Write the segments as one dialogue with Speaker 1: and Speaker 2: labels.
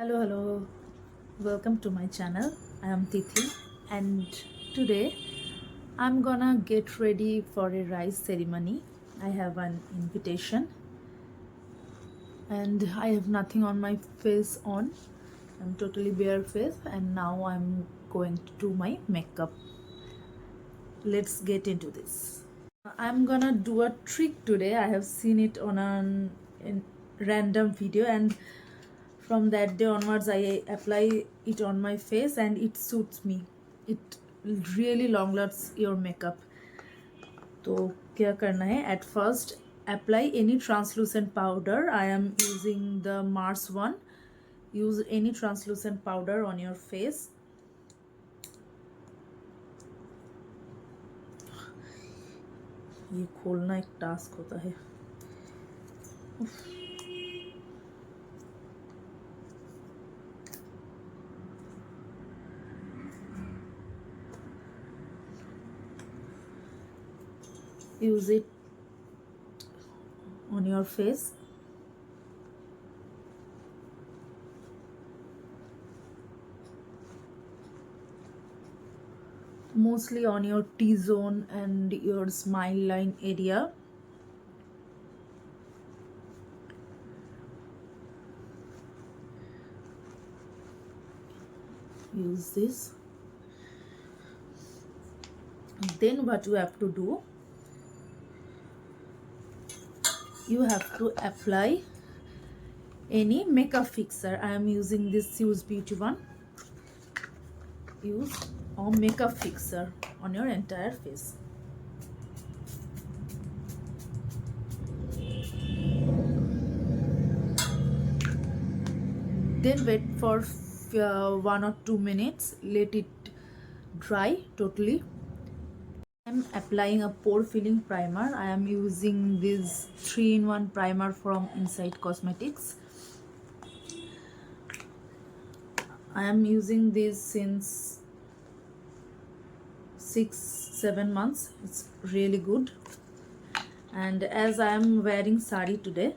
Speaker 1: Hello, welcome to my channel. I am Tithi, and today I'm gonna get ready for a rice ceremony. I have an invitation, and I have nothing on my face on. I'm totally bare face, and now I'm going to do my makeup. Let's get into this. I'm gonna do a trick today. I have seen it on a random video, and from that day onwards I apply it on my face and it suits me. It really long lasts your makeup. तो क्या करना है, at first apply any translucent powder. I am using the Mars one. Use any translucent powder on your face. ये खोलना एक task होता है. Use it on your face. Mostly on your T-zone and your smile line area. Use this. Then what you have to do, you have to apply any makeup fixer. I am using this Use Beauty one. Use a makeup fixer on your entire face. Then wait for 1 or 2 minutes. Let it dry totally. I am applying a pore filling primer. I am using this 3-in-1 primer from Inside Cosmetics. I am using this since 6-7 months. It's really good. And as I am wearing sari today,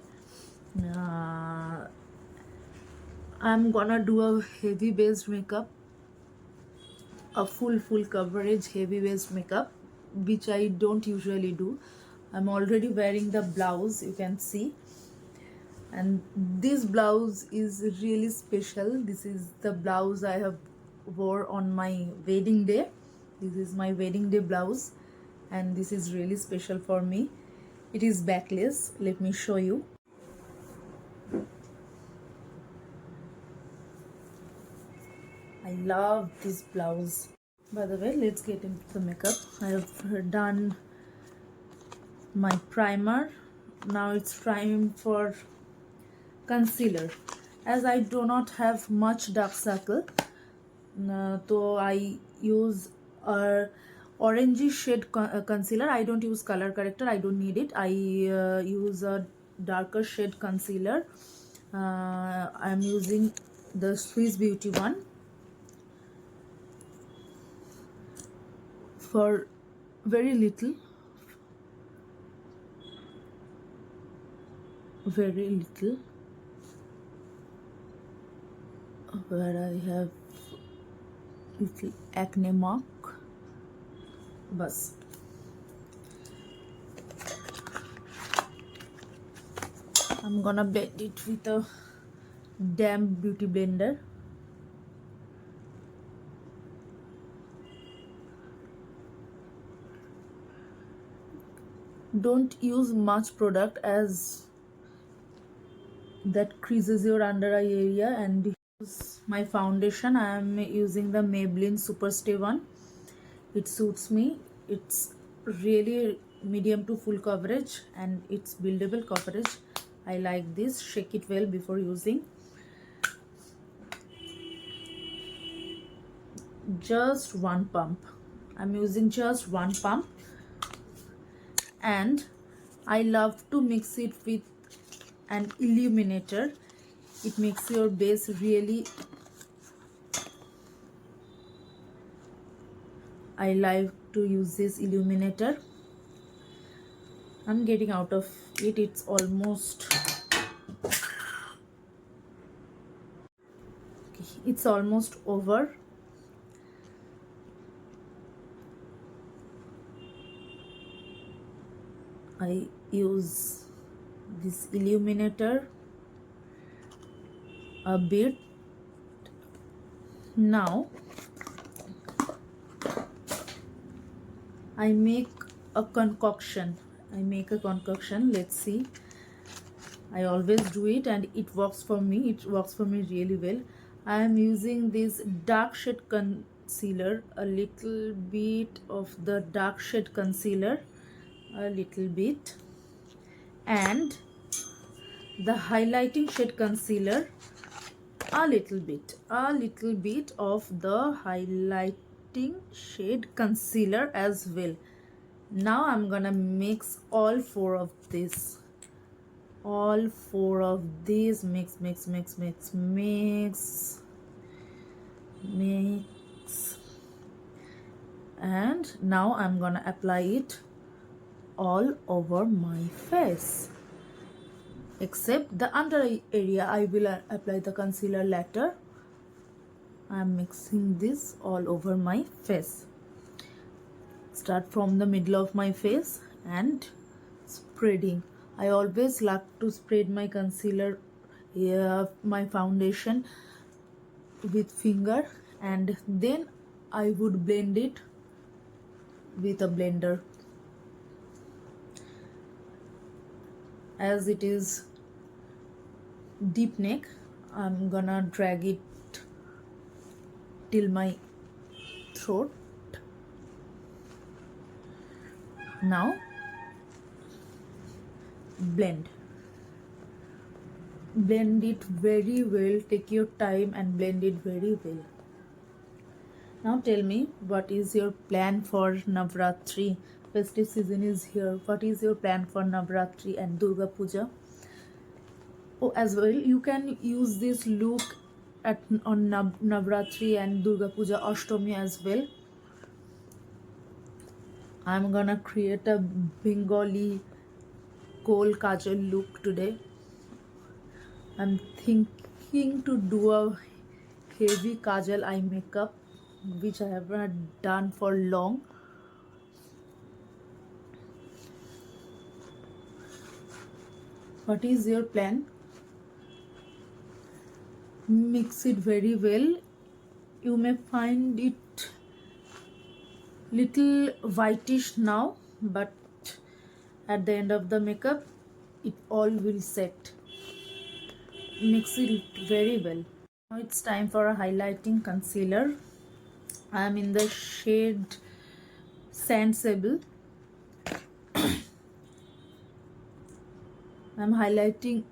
Speaker 1: I'm gonna do a heavy based makeup, a full coverage heavy based makeup, which I don't usually do. I'm already wearing the blouse, you can see, and this blouse is really special. This is the blouse I have wore on my wedding day. This is my wedding day blouse, and this is really special for me. It is backless. Let me show you. I love this blouse. By the way, let's get into the makeup. I have done my primer. Now it's time for concealer. As I do not have much dark circle, so I use a orangey shade concealer. I don't use color corrector. I don't need it. I use a darker shade concealer. I'm using the Swiss Beauty one. For very little, where I have little acne mark. Bas. I'm gonna blend it with a damp beauty blender. Don't use much product, as that creases your under eye area. And use my foundation. I am using the Maybelline Superstay one. It suits me. It's really medium to full coverage, and it's buildable coverage. I like this. Shake it well before using. Just one pump. I'm using just one pump, and I love to mix it with an illuminator. It makes your base really. I like to use this illuminator. I'm getting out of it. It's almost it's almost over. I use this illuminator a bit. Now I make a concoction. Let's see. I always do it and it works for me. It works for me really well. I am using this dark shade concealer, a little bit of the dark shade concealer, a little bit, and the highlighting shade concealer, a little bit of the highlighting shade concealer as well. Now I'm gonna mix all four of these. Mix, and now I'm gonna apply it all over my face, except the under area. I will apply the concealer later. I'm mixing this all over my face. Start from the middle of my face and spreading. I always like to spread my concealer, my foundation with finger, and then I would blend it with a blender. As it is deep neck, I'm gonna drag it till my throat. Now blend it very well. Take your time and blend it very well. Now tell me, what is your plan for Navratri? Festive season is here. What is your plan for Navratri and Durga Puja? Oh, as well, you can use this look on Navratri and Durga Puja Ashtami as well. I'm gonna create a Bengali kohl kajal look today. I'm thinking to do a heavy kajal eye makeup, which I have not done for long. What is your plan? Mix it very well. You may find it little whitish now, but at the end of the makeup it all will set. Mix it very well. Now it's time for a highlighting concealer. I am in the shade Sand Sable. I'm highlighting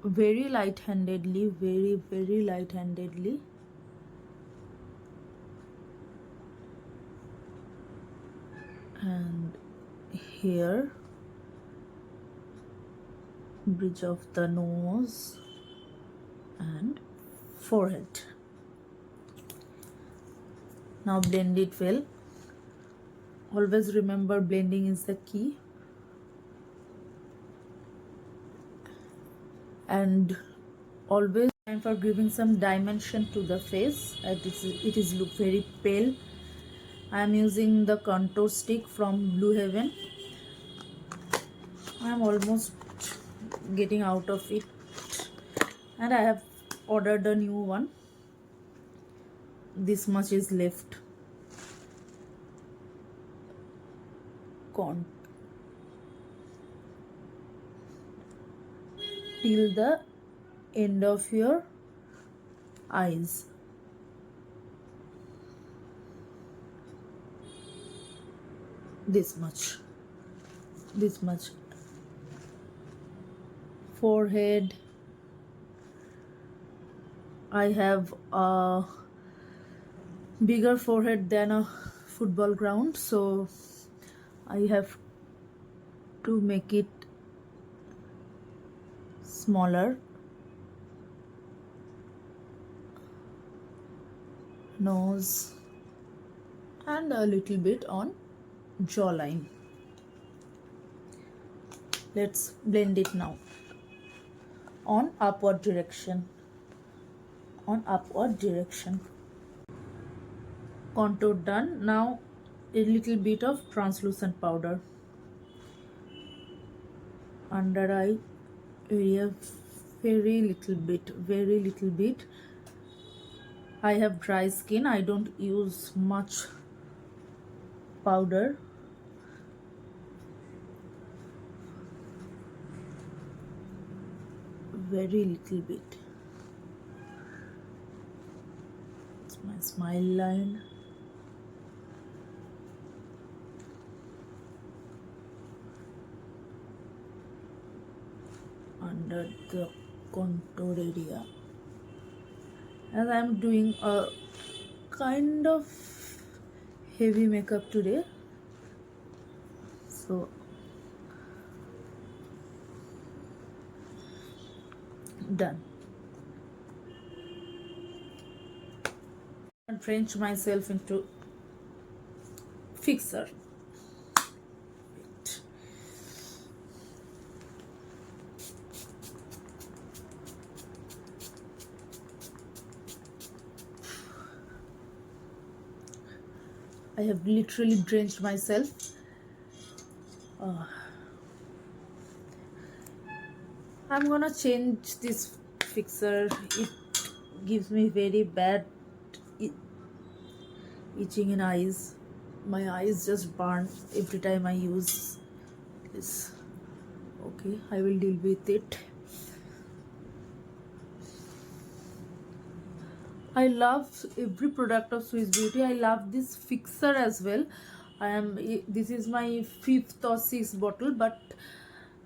Speaker 1: very light-handedly, very light-handedly. And here, bridge of the nose and forehead. Now blend it well. Always remember, blending is the key. And always time for giving some dimension to the face. It is look very pale. I am using the contour stick from Blue Heaven. I am almost getting out of it, and I have ordered a new one. This much is left. Till the end of your eyes. This much. Forehead. I have a bigger forehead than a football ground, so I have to make it smaller. Nose and a little bit on jawline. Let's blend it now on upward direction. on upward direction. Contour done. Now a little bit of translucent powder under eye area, very little bit. I have dry skin, I don't use much powder. Very little bit. It's my smile line. Under the contour area. As I am doing a kind of heavy makeup today, so done. And drench myself into fixer. Wait. I have literally drenched myself. I'm gonna change this fixer. It gives me very bad itching in eyes. My eyes just burn every time I use this. Okay, I will deal with it. I love every product of Swiss Beauty. I love this fixer as well. This is my 5th or 6th bottle, but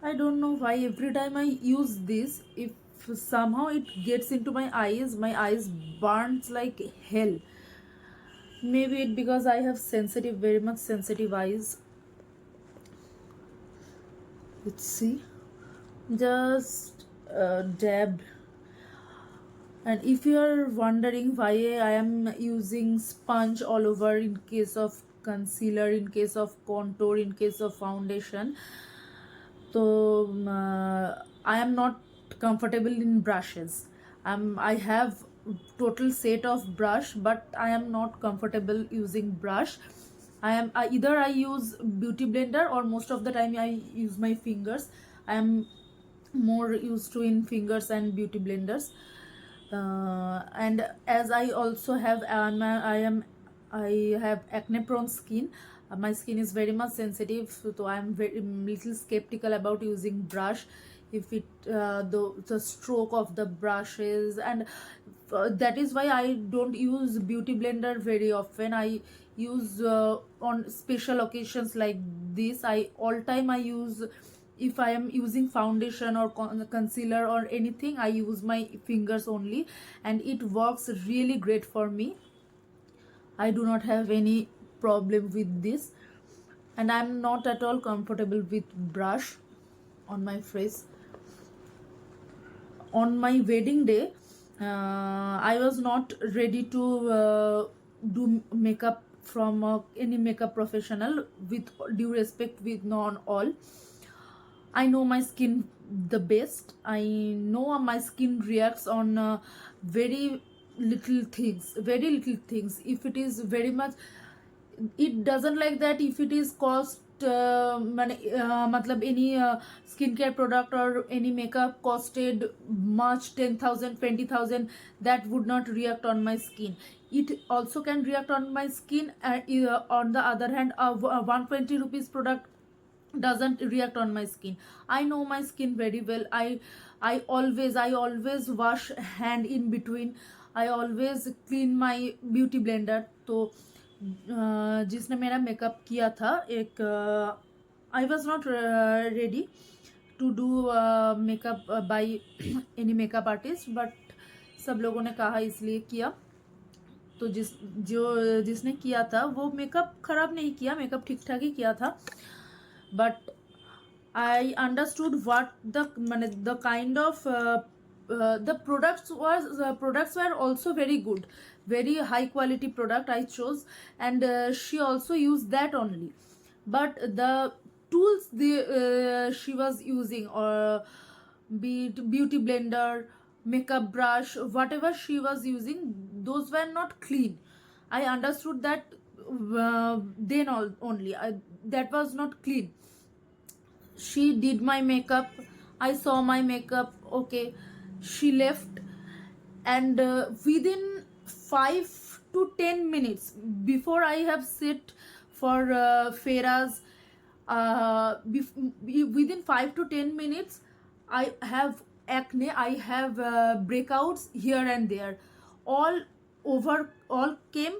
Speaker 1: I don't know why every time I use this, if somehow it gets into my eyes burns like hell. Maybe it because I have very much sensitive eyes. Let's see. Just dabbed. And if you are wondering why I am using sponge all over in case of concealer, in case of contour, in case of foundation, so I am not comfortable in brushes. I have total set of brush, but I am not comfortable using brush. Either I use beauty blender, or most of the time I use my fingers. I am more used to in fingers and beauty blenders. And as I also have I have acne prone skin. My skin is very much sensitive, so I am very little skeptical about using brush. If it the stroke of the brushes, and that is why I don't use beauty blender very often. I use on special occasions like this. All time I use, if I am using foundation or concealer or anything, I use my fingers only, and it works really great for me. I do not have any problem with this, and I'm not at all comfortable with brush on my face. On my wedding day, I was not ready to do makeup from any makeup professional, with due respect with non all. I know my skin the best. I know my skin reacts on very little things, if it is very much, it doesn't like that. If it is cost matlab any skincare product or any makeup costed much 10,000 20,000, that would not react on my skin. It also can react on my skin. On the other hand, a 120 rupees product doesn't react on my skin. I know my skin very well. I always wash hand in between. I always clean my beauty blender. तो जिसने मेरा makeup किया था, एक I was not ready to do makeup by any makeup artist, but सब लोगों ने कहा इसलिए किया. तो जिसने किया था वो मेकअप खराब नहीं किया, मेकअप ठीक ठाक ही किया था. But I understood what the kind of the products were also very good, very high quality product I chose, and she also used that only. But the tools she was using, or be it beauty blender, makeup brush, whatever she was using, those were not clean. I understood that then only that was not clean. She did my makeup, I saw my makeup, okay, she left, and within 5 to 10 minutes before I have sit for Farah's, within 5 to 10 minutes I have acne, I have breakouts here and there, all over, all came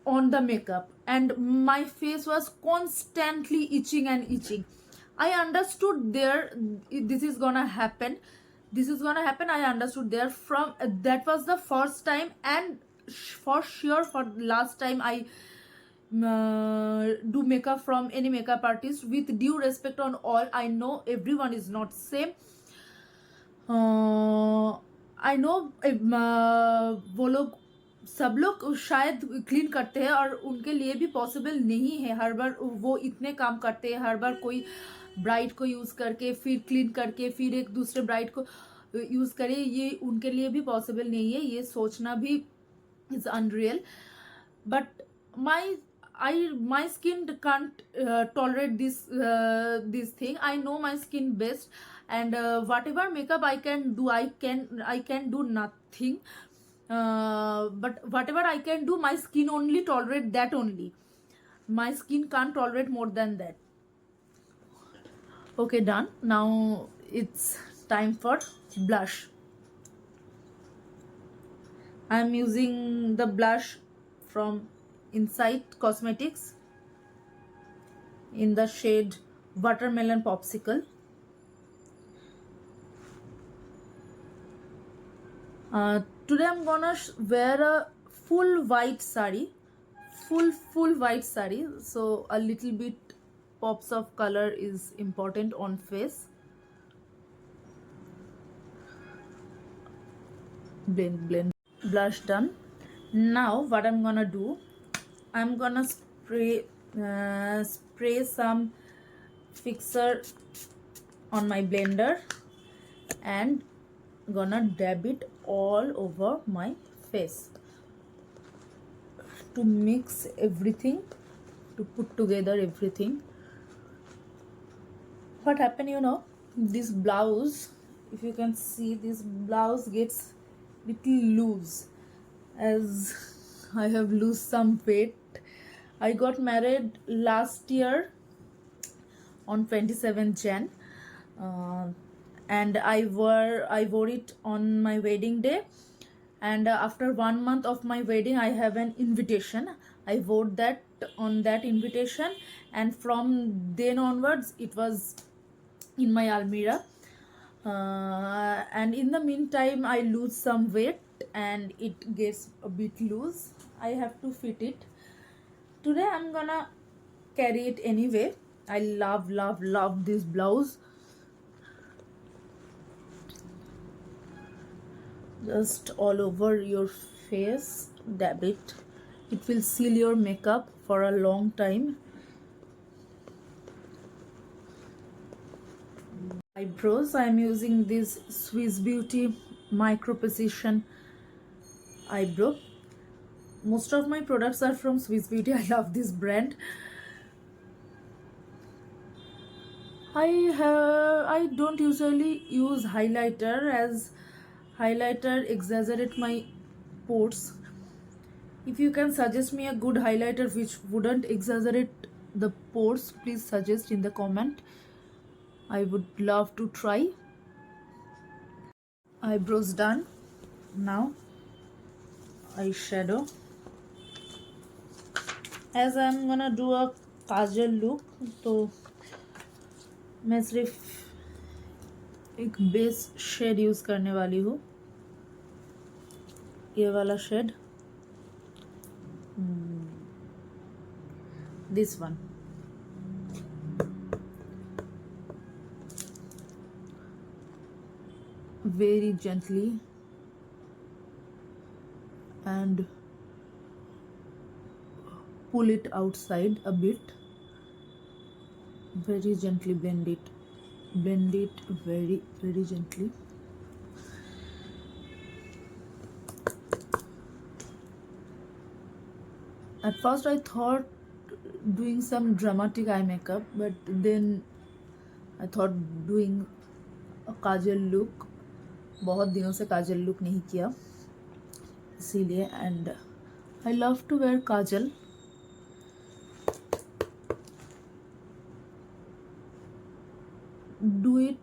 Speaker 1: on the makeup, and my face was constantly itching and itching. I understood there this is gonna happen, this is gonna happen. I understood there from that was the first time, and for sure for last time I do makeup from any makeup artist. With due respect on all, I know everyone is not same. I know वो लोग सब लोग शायद clean करते हैं और उनके लिए भी पॉसिबल नहीं है हर बार वो इतने काम करते हैं, हर बार कोई ब्राइट को यूज़ करके फिर क्लीन करके फिर एक दूसरे ब्राइट को यूज़ करे, ये उनके लिए भी पॉसिबल नहीं है, ये सोचना भी is unreal. But my skin can't tolerate this thing. I know my skin best, and whatever makeup I can do, I can do nothing, but whatever I can do, my skin only tolerate that only. My skin can't tolerate more than that. Okay, done. Now it's time for blush. I'm using the blush from Inside Cosmetics in the shade Watermelon Popsicle. Today I'm gonna wear a full white sari, full white sari, so a little bit pops of color is important on face. Blend. Blush done. Now what I'm gonna do, I'm gonna spray some fixer on my blender and gonna dab it all over my face to mix everything, to put together everything. What happened, you know, this blouse, if you can see, this blouse gets little loose as I have lost some weight. I got married last year on 27th Jan, and I wore it on my wedding day, and after 1 month of my wedding I have an invitation. I wore that on that invitation, and from then onwards it was in my almirah, and in the meantime I lose some weight and it gets a bit loose. I have to fit it. Today I'm gonna carry it anyway. I love this blouse. Just all over your face, dab it. It will seal your makeup for a long time. Eyebrows, I'm using this Swiss Beauty Micro Precision eyebrow. Most of my products are from Swiss Beauty. I love this brand. I don't usually use highlighter, as highlighter exaggerate my pores. If you can suggest me a good highlighter which wouldn't exaggerate the pores, please suggest in the comment. I would love to try. Eyebrows done. Now eyeshadow. As I'm gonna do a kajal look, तो मैं सिर्फ एक base shade use करने वाली हूँ, ये वाला shade, this one. Very gently and pull it outside a bit. Very gently blend it very gently. At first I thought doing some dramatic eye makeup, but then I thought doing a kajal look. बहुत दिनों से काजल look नहीं किया इसीलिए. And I love to wear kajal. Do it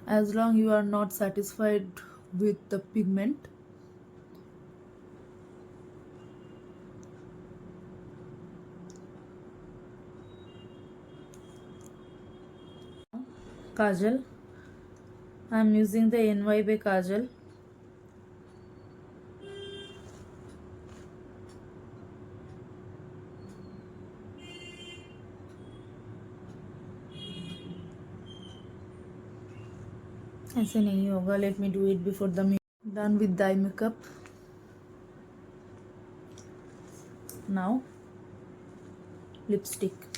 Speaker 1: as long you are not satisfied with the pigment. Kajal. I am using the NYB Kajal. ऐसे नहीं होगा. Let me do it before the done with the eye makeup. Now lipstick.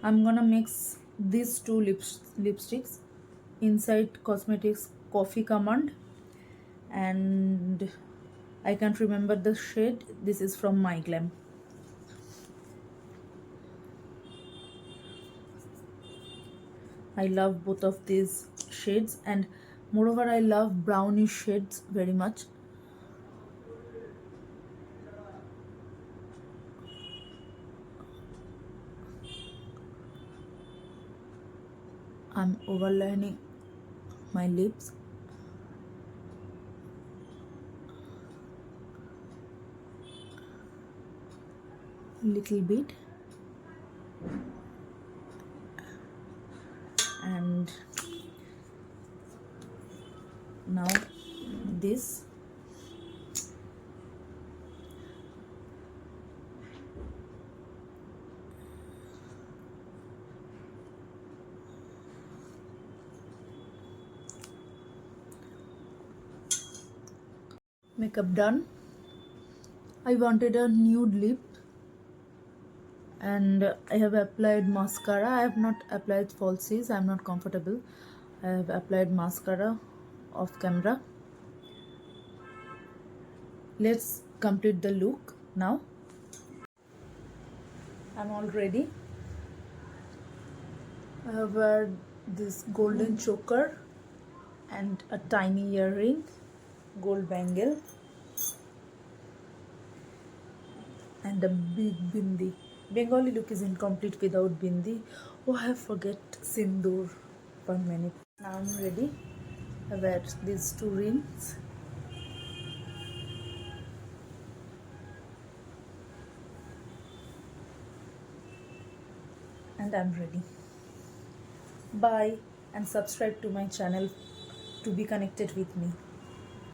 Speaker 1: I'm gonna mix these two lipsticks inside Cosmetics Coffee Command, and I can't remember the shade. This is from My Glam. I love both of these shades, and moreover I love brownish shades very much. I'm overlining my lips. Little bit. And now this. Makeup done. I wanted a nude lip, and I have applied mascara. I have not applied falsies. I am not comfortable. I have applied mascara off camera. Let's complete the look now. I'm all ready. I have wear this golden choker and a tiny earring, gold bangle, and a big bindi. Bengali look is incomplete without bindi. Oh, I forget sindoor. 1 minute. Now I'm ready. I wear these two rings. And I'm ready. Bye, and subscribe to my channel to be connected with me.